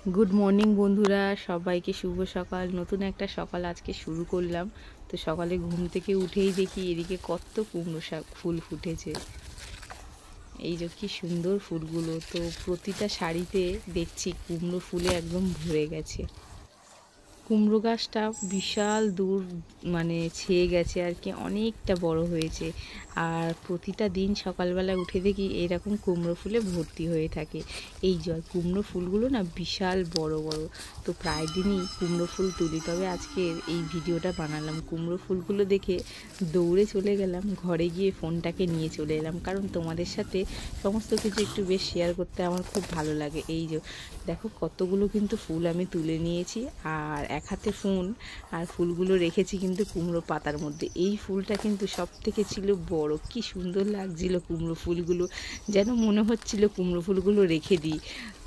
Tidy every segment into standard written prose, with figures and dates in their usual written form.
Good morning বন্ধুরা, সবাইকে শুভ সকাল। নতুন একটা সকাল আজকে শুরু করলাম। তো সকালে ঘুম থেকে উঠেই দেখি এদিকে কত কুমড়ো শাক ফুল ফুটেছে। এই যে কি সুন্দর ফুলগুলো, তো প্রতিটা শাড়িতে দেখছি কুমড়ো ফুলে একদম ভরে গেছে। কুমড়ো গাছটা বিশাল দূর ছেয়ে গেছে আর কি, অনেকটা বড় হয়েছে। আর প্রতিটা দিন সকালবেলায় উঠে দেখি এরকম কুমড়ো ফুলে ভর্তি হয়ে থাকে। এই জল কুমড়ো ফুলগুলো না বিশাল বড় বড়। তো প্রায় দিনই কুমড়ো ফুল তুলি, তবে আজকে এই ভিডিওটা বানালাম। কুমড়ো ফুলগুলো দেখে দৌড়ে চলে গেলাম ঘরে, গিয়ে ফোনটাকে নিয়ে চলে এলাম, কারণ তোমাদের সাথে সমস্ত কিছু একটু বেশ শেয়ার করতে আমার খুব ভালো লাগে। এই যে দেখো কতগুলো কিন্তু ফুল আমি তুলে নিয়েছি, আর এক হাতে ফোন আর ফুলগুলো রেখেছি কিন্তু কুমড়ো পাতার মধ্যে। এই ফুলটা কিন্তু সব থেকে ছিল বড়, কি সুন্দর লাগছিল কুমড়ো ফুলগুলো, যেন মনে হচ্ছিল কুমড়ো ফুলগুলো রেখে দিই।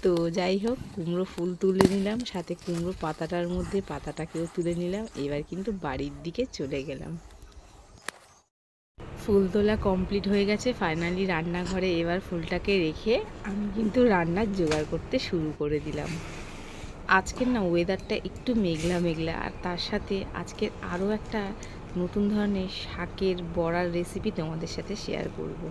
তো যাই হোক, কুমড়ো ফুল তুলে নিলাম, সাথে কুমড়ো পাতাটার মধ্যে পাতাটাকেও তুলে নিলাম। এবার কিন্তু বাড়ির দিকে চলে গেলাম। ফুল তোলা কমপ্লিট হয়ে গেছে ফাইনালি রান্নাঘরে। এবার ফুলটাকে রেখে আমি কিন্তু রান্নার জোগাড় করতে শুরু করে দিলাম। আজকের না ওয়েদারটা একটু মেঘলা মেঘলা, আর তার সাথে আজকের আরও একটা নতুন ধরনের শাকের বড়ার রেসিপি তোমাদের সাথে শেয়ার করব।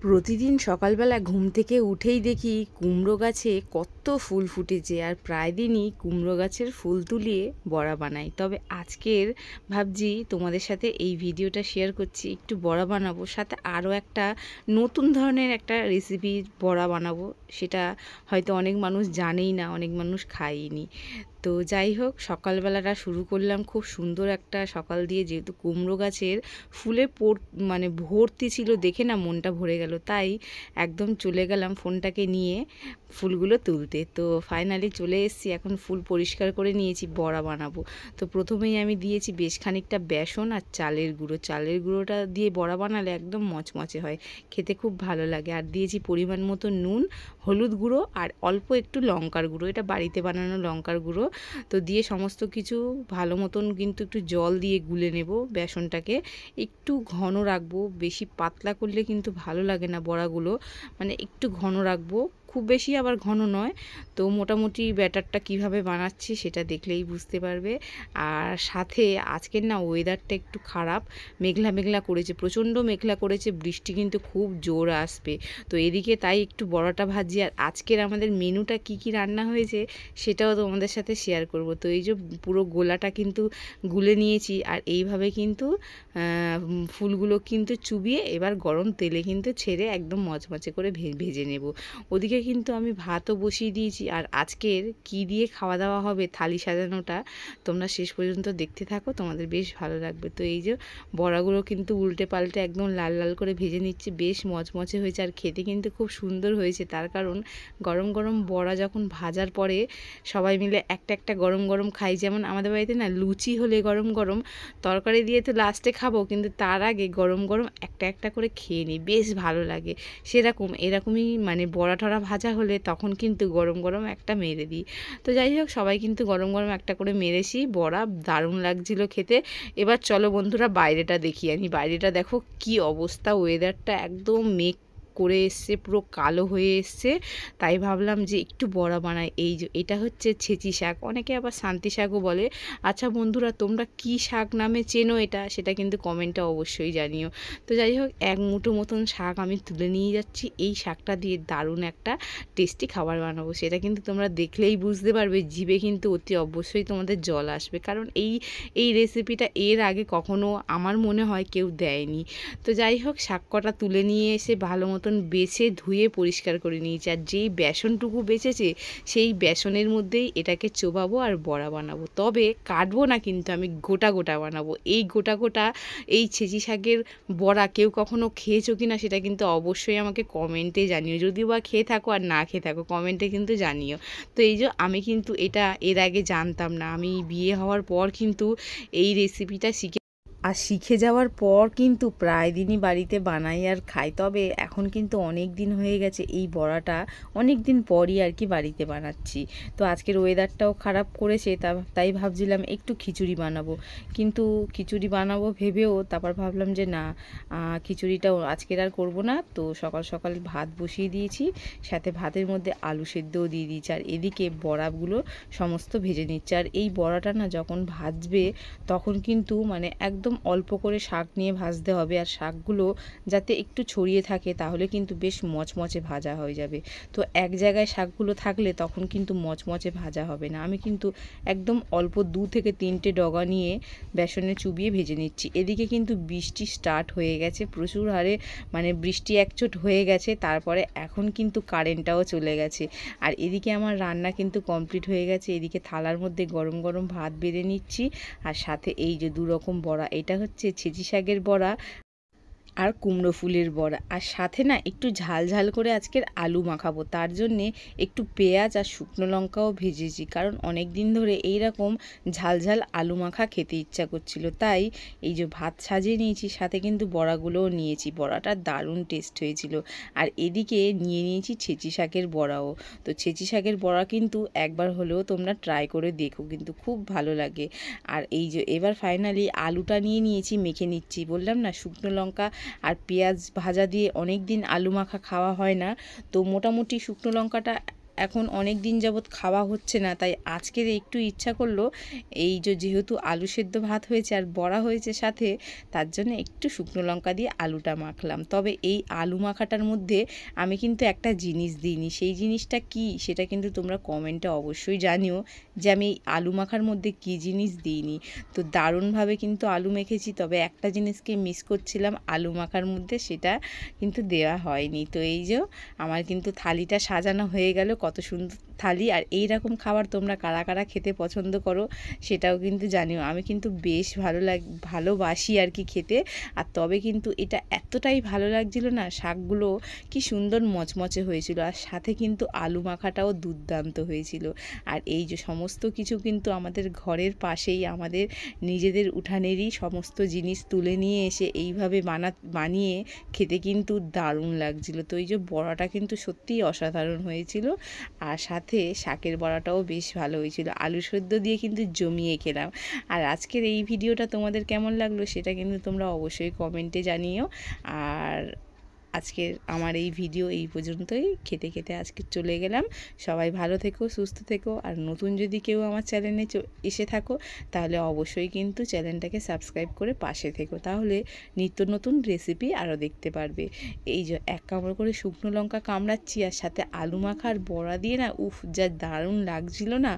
প্রতিদিন সকালবেলা ঘুম থেকে উঠেই দেখি কুমড়ো গাছে কত ফুল ফুটেছে, আর প্রায় দিনই কুমড়ো গাছের ফুল তুলিয়ে বড়া বানাই। তবে আজকের ভাবছি তোমাদের সাথে এই ভিডিওটা শেয়ার করছি, একটু বড়া বানাবো, সাথে আরও একটা নতুন ধরনের একটা রেসিপি বড়া বানাবো। সেটা হয়তো অনেক মানুষ জানেই না, অনেক মানুষ খায়নি। তো যাই হোক, সকালবেলাটা শুরু করলাম খুব সুন্দর একটা সকাল দিয়ে, যেহেতু কুমড়ো গাছের ফুলে ভর্তি ছিল, দেখে না মনটা ভরে গেল। তাই একদম চলে গেলাম ফোনটাকে নিয়ে ফুলগুলো তুলতে। তো ফাইনালি চলে এসেছি, এখন ফুল পরিষ্কার করে নিয়েছি, বড়া বানাবো। তো প্রথমেই আমি দিয়েছি বেশ খানিকটা বেসন আর চালের গুঁড়ো। চালের গুঁড়োটা দিয়ে বড়া বানালে একদম মচমচে হয়, খেতে খুব ভালো লাগে। আর দিয়েছি পরিমাণ মতো নুন, হলুদ গুঁড়ো আর অল্প একটু লঙ্কার গুঁড়ো, এটা বাড়িতে বানানো লঙ্কার গুঁড়ো। তো দিয়ে সমস্ত কিছু ভালো মতন কিন্তু একটু জল দিয়ে গুলে নেব। বেসনটাকে একটু ঘন রাখবো, বেশি পাতলা করলে কিন্তু ভালো লাগে না বড়াগুলো, একটু ঘন রাখবো, খুব বেশি আবার ঘন নয়। তো মোটামুটি ব্যাটারটা কিভাবে বানাচ্ছি সেটা দেখলেই বুঝতে পারবে। আর সাথে আজকের না ওয়েদারটা একটু খারাপ, মেঘলা মেঘলা করেছে, প্রচণ্ড মেঘলা করেছে, বৃষ্টি কিন্তু খুব জোর আসবে। তো এদিকে তাই একটু বড়াটা ভাজি। আর আজকের আমাদের মেনুটা কি কি রান্না হয়েছে সেটাও তোমাদের সাথে শেয়ার করব। তো এই যে পুরো গোলাটা কিন্তু গুলে নিয়েছি, আর এইভাবে কিন্তু ফুলগুলো কিন্তু চুবিয়ে এবার গরম তেলে কিন্তু ছেড়ে একদম মচমচে করে ভেজে নেব। ওদিকে কিন্তু আমি ভাতও বসিয়ে দিয়েছি। আর আজকের কি দিয়ে খাওয়া দাওয়া হবে, থালি সাজানোটা তোমরা শেষ পর্যন্ত দেখতে থাকো, তোমাদের বেশ ভালো লাগবে। তো এই যে বড়াগুলো কিন্তু উল্টে পাল্টে একদম লাল লাল করে ভেজে নিচ্ছি, বেশ মচমচে হয়েছে, আর খেতে কিন্তু খুব সুন্দর হয়েছে। তার কারণ গরম গরম বড়া যখন ভাজার পরে সবাই মিলে একটা একটা গরম গরম খাই, যেমন আমাদের বাড়িতে না লুচি হলে গরম গরম তরকারি দিয়ে তো লাস্টে খাবো, কিন্তু তার আগে গরম গরম একটা একটা করে খেয়ে নিই, বেশ ভালো লাগে। এরকমই বড়া টড়া ভাজা হলে তখন কিন্তু গরম গরম একটা মেরে দিই। তো যাই হোক, সবাই কিন্তু গরম গরম একটা করে মেরেছি বড়া, দারুণ লাগছিল খেতে। এবার চলো বন্ধুরা বাইরেটা দেখিয়ে আনি। বাইরেটা দেখো কি অবস্থা, ওয়েদারটা একদম মেঘ করে এসছে, পুরো কালো হয়ে এসছে। তাই ভাবলাম যে একটু বড়া বানাই। এই যে এটা হচ্ছে ছেঁচি শাক, অনেকে আবার শান্তি শাকও বলে। আচ্ছা বন্ধুরা, তোমরা কি শাক নামে চেনো এটা, সেটা কিন্তু কমেন্টে অবশ্যই জানিও। তো যাই হোক, এক মুঠো মতন শাক আমি তুলে নিয়ে যাচ্ছি। এই শাকটা দিয়ে দারুণ একটা টেস্টি খাবার বানাবো, সেটা কিন্তু তোমরা দেখলেই বুঝতে পারবে, জিভে কিন্তু অতি অবশ্যই তোমাদের জল আসবে, কারণ এই রেসিপিটা এর আগে কখনো আমার মনে হয় কেউ দেয়নি। তো যাই হোক, শাক কটা তুলে নিয়ে এসে ভালো মতন বেছে ধুয়ে পরিষ্কার করে নিয়েছি। আর যেই বেসনটুকু বেঁচেছে সেই বেসনের মধ্যেই এটাকে চোবাবো আর বড়া বানাবো। তবে কাটবো না, কিন্তু আমি গোটা গোটা বানাবো। এই গোটা গোটা এই ছেঁচি শাকের বড়া কেউ কখনো খেয়েছো কি না সেটা কিন্তু অবশ্যই আমাকে কমেন্টে জানিও, যদিও বা খেয়ে থাকো আর না খেয়ে থাকো কমেন্টে কিন্তু জানিও। তো এই যে আমি কিন্তু এটা এর আগে জানতাম না, আমি বিয়ে হওয়ার পর কিন্তু এই রেসিপিটা শিখে আর শিখে যাওয়ার পর কিন্তু প্রায় দিনই বাড়িতে বানাই আর খাই। তবে এখন কিন্তু অনেক দিন হয়ে গেছে এই বড়াটা অনেক দিন পরই আর কি বাড়িতে বানাচ্ছি। তো আজকের ওয়েদারটাও খারাপ করেছে, তাই ভাবছিলাম একটু খিচুড়ি বানাবো। কিন্তু খিচুড়ি বানাবো ভেবেও তারপর ভাবলাম যে না, খিচুড়িটাও আজকের আর করব না। তো সকাল সকাল ভাত বসিয়ে দিয়েছি, সাথে ভাতের মধ্যে আলু সেদ্ধও দিয়ে দিয়েছি, আর এদিকে বড়াগুলো সমস্ত ভেজে নিচ্ছে। আর এই বড়াটা না যখন ভাজবে তখন কিন্তু মানে একদম অল্প করে শাক নিয়ে ভাজতে হবে, আর শাকগুলো যাতে একটু ছড়িয়ে থাকে, তাহলে কিন্তু বেশ মচমচে ভাজা হয়ে যাবে। তো এক জায়গায় শাকগুলো থাকলে তখন কিন্তু মচমচে ভাজা হবে না। আমি কিন্তু একদম অল্প 2 থেকে 3টে ডগা নিয়ে বেসনে চুবিয়ে ভেজে নিচ্ছি। এদিকে কিন্তু বৃষ্টি স্টার্ট হয়ে গেছে প্রচুর হারে, মানে বৃষ্টি একচোট হয়ে গেছে, তারপরে এখন কিন্তু কারেন্টটাও চলে গেছে। আর এদিকে আমার রান্না কিন্তু কমপ্লিট হয়ে গেছে। এদিকে থালার মধ্যে গরম গরম ভাত বেড়ে নিচ্ছি, আর সাথে এই যে 2 রকম বড়া, এটা হচ্ছে ছেঁচি শাকের বড়া আর কুমড়ো ফুলের বড়া, আর সাথে না একটু ঝাল ঝাল করে আজকের আলু মাখাবো। তার জন্যে একটু পেঁয়াজ আর শুকনো লঙ্কাও ভেজেছি, কারণ অনেক দিন ধরে এইরকম ঝাল ঝাল আলু মাখা খেতে ইচ্ছা করছিল। তাই এই যে ভাত সাজিয়ে নিয়েছি, সাথে কিন্তু বড়াগুলোও নিয়েছি। বড়াটা দারুণ টেস্ট হয়েছিল। আর এদিকে নিয়ে নিয়েছি ছেঁচি শাকের বড়াও। তো ছেঁচি শাকের বড়া কিন্তু একবার হলেও তোমরা ট্রাই করে দেখো, কিন্তু খুব ভালো লাগে। আর এই যে এবার ফাইনালি আলুটা নিয়ে নিয়েছি, মেখে নিচ্ছি। বললাম না, শুকনো লঙ্কা আর পেঁয়াজ ভাজা দিয়ে অনেক দিন আলু মাখা খাওয়া হয় না। তো মোটামুটি শুকনো লঙ্কাটা এখন অনেক দিন যাবৎ খাওয়া হচ্ছে না, তাই আজকের একটু ইচ্ছা করলো, এই যে যেহেতু আলু সেদ্ধ ভাত হয়েছে আর বড়া হয়েছে সাথে, তার জন্য একটু শুকনো লঙ্কা দিয়ে আলুটা মাখলাম। তবে এই আলু মাখাটার মধ্যে আমি কিন্তু একটা জিনিস দিইনি। সেই জিনিসটা কি সেটা কিন্তু তোমরা কমেন্টে অবশ্যই জানিও যে আমি এই আলু মাখার মধ্যে কি জিনিস দিইনি। তো দারুণভাবে কিন্তু আলু মেখেছি, তবে একটা জিনিসকে মিস করছিলাম আলু মাখার মধ্যে, সেটা কিন্তু দেওয়া হয়নি। তো এই যে আমার কিন্তু থালিটা সাজানো হয়ে গেল, কত সুন্দর থালি। আর এই রকম খাবার তোমরা কারা কারা খেতে পছন্দ করো সেটাও কিন্তু জানিও। আমি কিন্তু বেশ ভালোবাসি আর কি খেতে। আর তবে কিন্তু এটা এতটাই ভালো লাগছিল না, শাকগুলো কি সুন্দর মচমচে হয়েছিল, আর সাথে কিন্তু আলু মাখাটাও দুর্দান্ত হয়েছিল। আর এই যে সমস্ত কিছু কিন্তু আমাদের ঘরের পাশেই, আমাদের নিজেদের উঠানেরই সমস্ত জিনিস তুলে নিয়ে এসে এইভাবে বানিয়ে খেতে কিন্তু দারুণ লাগছিল। তো এই যে বড়াটা কিন্তু সত্যিই অসাধারণ হয়েছিল, আর সাথে শাকের বড়াটাও বেশ ভালো হয়েছিল। আলু সেদ্ধ দিয়ে কিন্তু জমিয়ে খেলাম। আর আজকের এই ভিডিওটা তোমাদের কেমন লাগলো সেটা কিন্তু তোমরা অবশ্যই কমেন্টে জানিও। আর আজকের আমার এই ভিডিও এই পর্যন্তই। খেতে খেতে আজকে চলে গেলাম। সবাই ভালো থেকো, সুস্থ থেকো। আর নতুন যদি কেউ আমার চ্যানেলে এসে থাকো, তাহলে অবশ্যই কিন্তু চ্যানেলটাকে সাবস্ক্রাইব করে পাশে থেকো, তাহলে নিত্য নতুন রেসিপি আরও দেখতে পারবে। এই যে এক কামড় করে শুকনো লঙ্কা কামড়াচ্ছি, আর সাথে আলু মাখার বড়া দিয়ে না, উফ যা দারুণ লাগছিল না,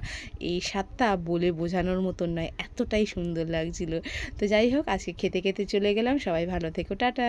এই স্বাদটা বলে বোঝানোর মতন নয়, এতটাই সুন্দর লাগছিল। তো যাই হোক, আজকে খেতে খেতে চলে গেলাম। সবাই ভালো থেকো, টাটা।